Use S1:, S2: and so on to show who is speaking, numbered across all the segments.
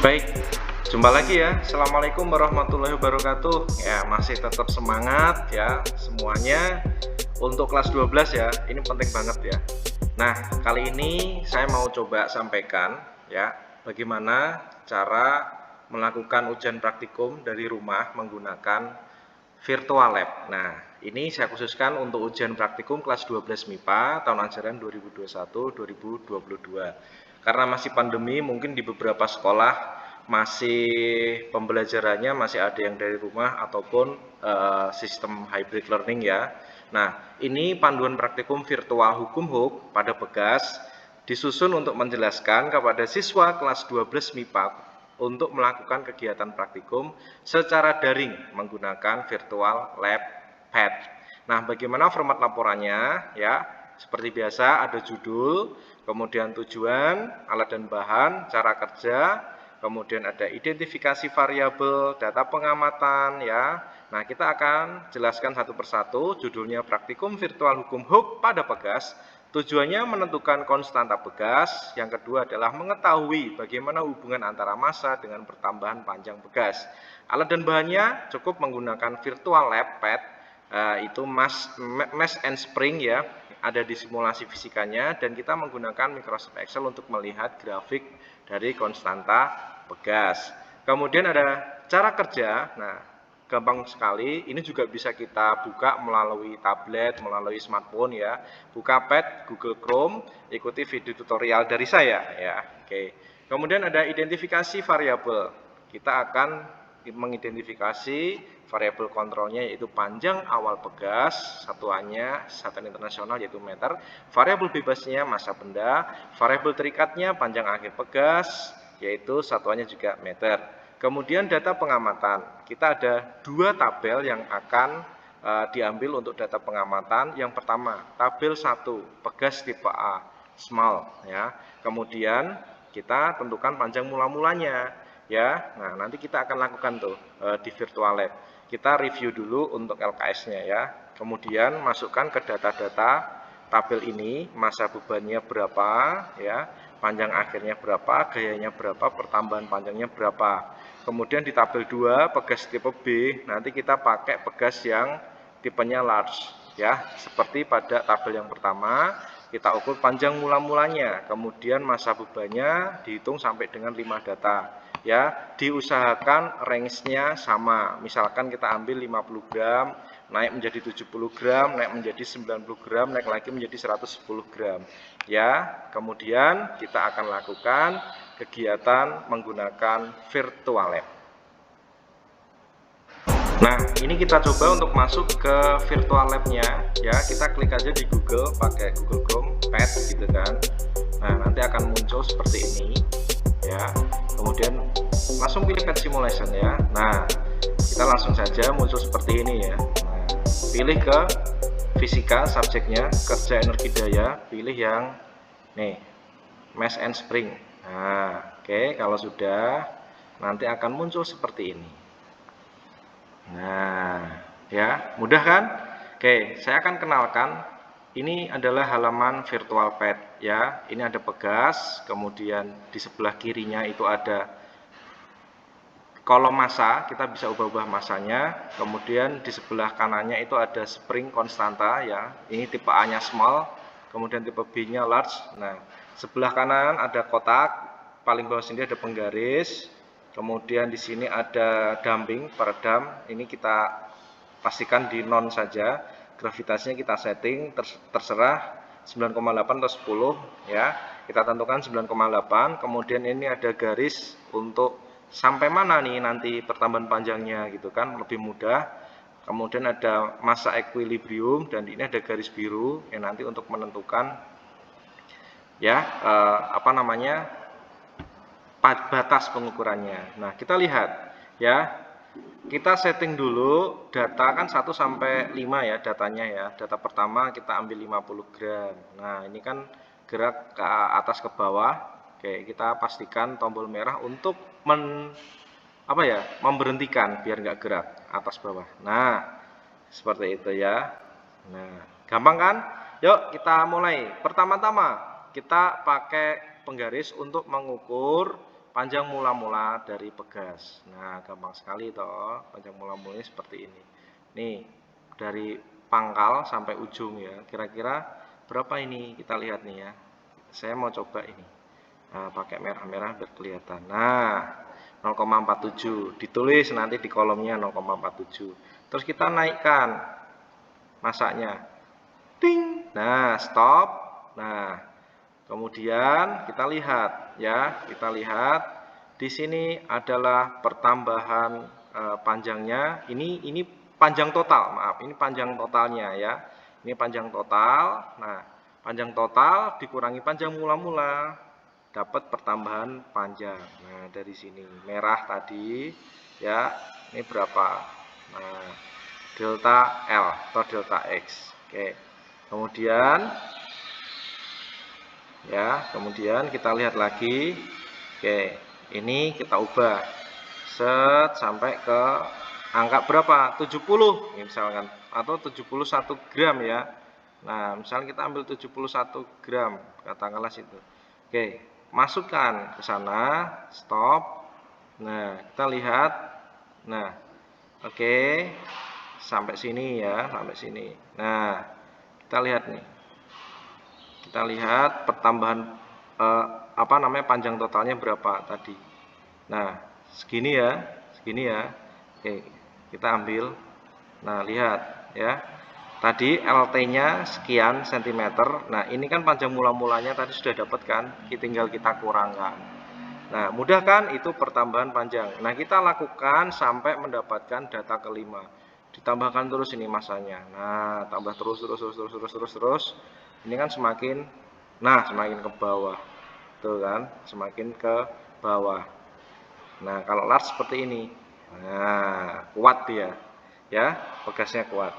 S1: Baik, jumpa lagi ya. Assalamualaikum warahmatullahi wabarakatuh. Ya, masih tetap semangat ya semuanya untuk kelas 12 ya. Ini penting banget ya. Nah, kali ini saya mau coba sampaikan ya, bagaimana cara melakukan ujian praktikum dari rumah menggunakan virtual lab. Nah, ini saya khususkan untuk ujian praktikum kelas 12 MIPA tahun ajaran 2021-2022. Karena masih pandemi, mungkin di beberapa sekolah masih pembelajarannya masih ada yang dari rumah ataupun sistem hybrid learning ya. Nah, ini panduan praktikum virtual hukum HUK pada Pegas disusun untuk menjelaskan kepada siswa kelas 12 MIPA untuk melakukan kegiatan praktikum secara daring menggunakan virtual lab pad. Nah, bagaimana format laporannya ya? Seperti biasa ada judul, kemudian tujuan, alat dan bahan, cara kerja, kemudian ada identifikasi variabel, data pengamatan ya. Nah, kita akan jelaskan satu persatu. Judulnya praktikum virtual hukum HUK pada Pegas. Tujuannya menentukan konstanta Pegas. Yang kedua adalah mengetahui bagaimana hubungan antara massa dengan pertambahan panjang Pegas. Alat dan bahannya cukup menggunakan virtual lab pad, itu Mesh and Spring ya, ada di simulasi fisikanya, dan kita menggunakan Microsoft Excel untuk melihat grafik dari konstanta Pegas. Kemudian ada cara kerja. Nah, gampang sekali, ini juga bisa kita buka melalui tablet, melalui smartphone ya. Buka pad Google Chrome, ikuti video tutorial dari saya ya. Oke. Kemudian ada identifikasi variabel. Kita akan mengidentifikasi variabel kontrolnya yaitu panjang awal Pegas, satuannya satuan internasional yaitu meter, variabel bebasnya massa benda, variabel terikatnya panjang akhir Pegas yaitu satuannya juga meter. Kemudian data pengamatan, kita ada dua tabel yang akan diambil untuk data pengamatan. Yang pertama, tabel 1, Pegas tipe A, small ya. Kemudian kita tentukan panjang mula-mulanya ya. Nah, nanti kita akan lakukan tuh di virtual lab. Kita review dulu untuk LKS-nya ya. Kemudian masukkan ke data-data tabel ini, massa bebannya berapa ya, panjang akhirnya berapa, gayanya berapa, pertambahan panjangnya berapa. Kemudian di tabel 2 Pegas tipe B, nanti kita pakai Pegas yang tipenya large ya, seperti pada tabel yang pertama. Kita ukur panjang mula-mulanya, kemudian massa bebannya dihitung sampai dengan 5 data ya. Diusahakan range-nya sama, misalkan kita ambil 50 gram naik menjadi 70 gram, naik menjadi 90 gram, naik lagi menjadi 110 gram ya. Kemudian kita akan lakukan kegiatan menggunakan virtual lab. Nah, ini kita coba untuk masuk ke virtual lab-nya ya. Kita klik aja di Google, pakai Google Chrome Pad gitu kan. Nah, nanti akan muncul seperti ini ya. Kemudian langsung pilih Pad Simulation ya. Nah, kita langsung saja muncul seperti ini ya. Nah, pilih ke fisika subjeknya, kerja energi daya, pilih yang nih, Mesh and Spring. Nah, oke, kalau sudah nanti akan muncul seperti ini. Nah, ya, mudah kan? Oke, saya akan kenalkan. Ini adalah halaman virtual pad ya. Ini ada Pegas, kemudian di sebelah kirinya itu ada kolom massa, kita bisa ubah-ubah massanya. Kemudian di sebelah kanannya itu ada spring konstanta ya. Ini tipe A-nya small, kemudian tipe B-nya large. Nah, sebelah kanan ada kotak, paling bawah sini ada penggaris. Kemudian di sini ada damping, peredam. Ini kita pastikan di non saja. Gravitasinya kita setting terserah 9,8 atau 10 ya. Kita tentukan 9,8. Kemudian ini ada garis untuk sampai mana nih nanti pertambahan panjangnya gitu kan, lebih mudah. Kemudian ada massa equilibrium dan ini ada garis biru yang nanti untuk menentukan ya apa namanya, batas pengukurannya. Nah, kita lihat ya. Kita setting dulu data kan 1 sampai 5 ya datanya ya. Data pertama kita ambil 50 gram. Nah, ini kan gerak ke atas ke bawah. Oke, kita pastikan tombol merah untuk memberhentikan biar nggak gerak atas bawah. Nah, seperti itu ya. Nah, gampang kan? Yuk kita mulai. Pertama-tama kita pakai penggaris untuk mengukur panjang mula-mula dari pegas. Nah, gampang sekali toh, panjang mula-mulanya seperti ini. Nih, dari pangkal sampai ujung ya, kira-kira berapa ini? Kita lihat nih ya. Saya mau coba ini. Nah, pakai merah-merah biar kelihatan. Nah, 0,47. Ditulis nanti di kolomnya 0,47. Terus kita naikkan masanya. Ting. Nah, stop. Nah, kemudian kita lihat ya, kita lihat di sini adalah pertambahan panjangnya. Ini panjang total, maaf, ini panjang totalnya ya. Ini panjang total. Nah, panjang total dikurangi panjang mula-mula, dapat pertambahan panjang. Nah, dari sini merah tadi ya, ini berapa? Nah, delta L atau delta X. Oke. Kemudian kita lihat lagi. Oke, ini kita ubah set sampai ke angka berapa? 70 misalkan, atau 71 gram ya. Nah, misalnya kita ambil 71 gram, katakanlah situ. Oke, masukkan ke sana, stop. Nah, kita lihat. Nah, oke, sampai sini ya, sampai sini. Nah, kita lihat nih. Kita lihat pertambahan panjang totalnya berapa tadi. Nah, segini ya, segini ya. Oke, kita ambil. Nah, lihat ya. Tadi LT-nya sekian sentimeter. Nah, ini kan panjang mula-mulanya tadi sudah dapat kan, tinggal kita kurangkan. Nah, mudah kan, itu pertambahan panjang. Nah, kita lakukan sampai mendapatkan data kelima. Ditambahkan terus ini masanya. Nah, tambah terus. Ini kan semakin ke bawah. Tuh kan, semakin ke bawah. Nah, kalau large seperti ini. Nah, kuat dia. Ya, pegasnya kuat.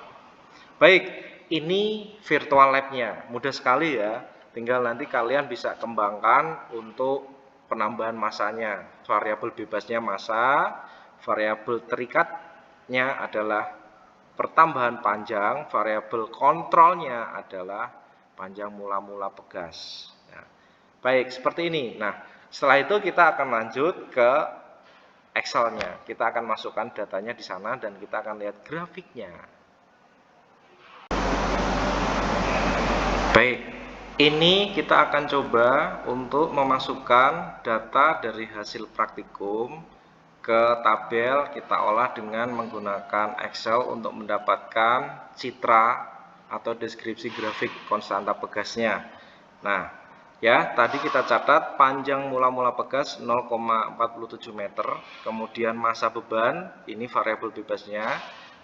S1: Baik, ini virtual lab-nya. Mudah sekali ya. Tinggal nanti kalian bisa kembangkan untuk penambahan masanya. Variabel bebasnya massa, variabel terikatnya adalah pertambahan panjang, variabel kontrolnya adalah panjang mula-mula pegas. Nah, baik, seperti ini. Nah, setelah itu kita akan lanjut ke Excel-nya. Kita akan masukkan datanya di sana dan kita akan lihat grafiknya. Baik, ini kita akan coba untuk memasukkan data dari hasil praktikum ke tabel, kita olah dengan menggunakan Excel untuk mendapatkan citra atau deskripsi grafik konstanta pegasnya. Nah, ya, tadi kita catat panjang mula-mula pegas 0,47 meter, kemudian massa beban, ini variabel bebasnya,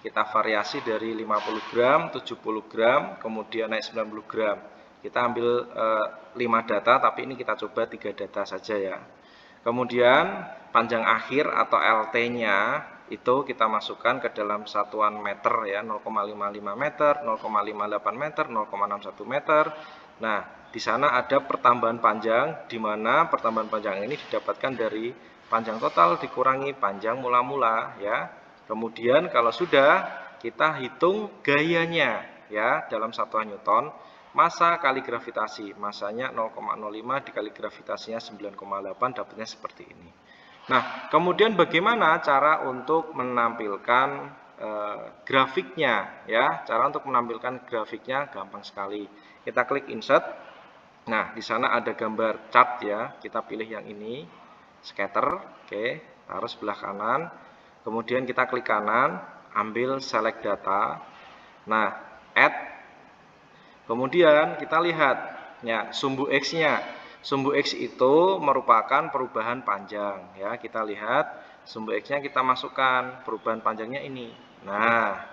S1: kita variasi dari 50 gram, 70 gram, kemudian naik 90 gram. Kita ambil 5 data, tapi ini kita coba 3 data saja ya. Kemudian panjang akhir atau LT-nya itu kita masukkan ke dalam satuan meter ya, 0,55 meter, 0,58 meter, 0,61 meter. Nah, di sana ada pertambahan panjang, di mana pertambahan panjang ini didapatkan dari panjang total dikurangi panjang mula-mula ya. Kemudian kalau sudah, kita hitung gayanya ya dalam satuan Newton. Massa kali gravitasi, massanya 0,05 dikali gravitasinya 9,8, dapatnya seperti ini. Nah, kemudian bagaimana cara untuk menampilkan grafiknya ya? Cara untuk menampilkan grafiknya gampang sekali. Kita klik insert. Nah, di sana ada gambar chart ya. Kita pilih yang ini, scatter, oke, taruh sebelah kanan. Kemudian kita klik kanan, ambil select data. Nah, add. Kemudian kita lihat ya, sumbu X-nya. Sumbu X itu merupakan perubahan panjang ya. Kita lihat sumbu X-nya kita masukkan, perubahan panjangnya ini. Nah,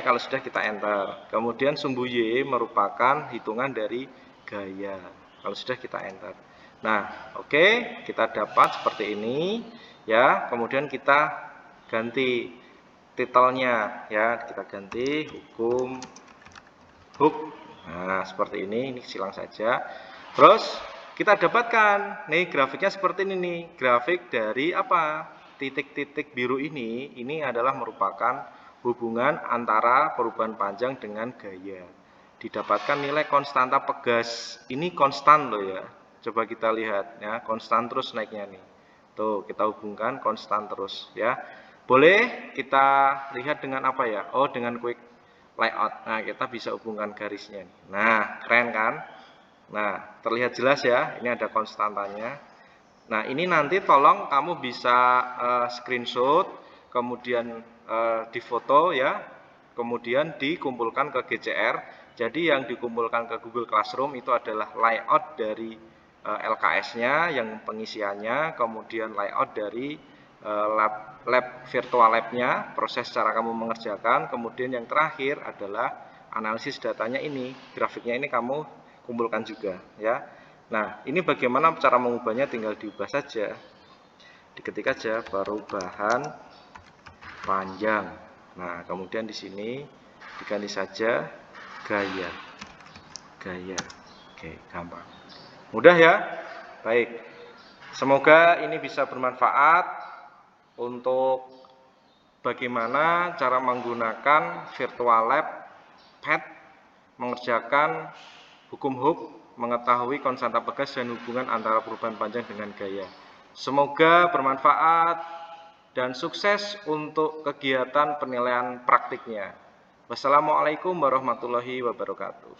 S1: kalau sudah kita enter. Kemudian sumbu Y merupakan hitungan dari gaya. Kalau sudah kita enter. Nah, oke, kita dapat seperti ini ya. Kemudian kita ganti titelnya ya, kita ganti hukum hook. Nah, seperti ini silang saja. Terus kita dapatkan nih grafiknya seperti ini nih. Grafik dari apa? Titik-titik biru ini adalah merupakan hubungan antara perubahan panjang dengan gaya. Didapatkan nilai konstanta pegas. Ini konstan loh ya. Coba kita lihat ya, konstan terus naiknya nih. Tuh, kita hubungkan konstan terus ya. Boleh kita lihat dengan apa ya? Oh, dengan quick layout. Nah, kita bisa hubungkan garisnya. Nah, keren kan? Nah, terlihat jelas ya. Ini ada konstantanya. Nah, ini nanti tolong kamu bisa screenshot, kemudian difoto ya, kemudian dikumpulkan ke GCR. Jadi yang dikumpulkan ke Google Classroom itu adalah layout dari LKS-nya, yang pengisiannya, kemudian layout dari virtual lab-nya, proses cara kamu mengerjakan, kemudian yang terakhir adalah analisis datanya ini, grafiknya ini kamu kumpulkan juga ya. Nah, ini bagaimana cara mengubahnya, tinggal diubah saja. Diketik aja perubahan panjang. Nah, kemudian di sini diganti saja gaya. Gaya. Oke, gampang. Mudah ya? Baik. Semoga ini bisa bermanfaat untuk bagaimana cara menggunakan virtual lab pad mengerjakan hukum Hooke, mengetahui konstanta Pegas dan hubungan antara perubahan panjang dengan gaya. Semoga bermanfaat dan sukses untuk kegiatan penilaian praktiknya. Wassalamualaikum warahmatullahi wabarakatuh.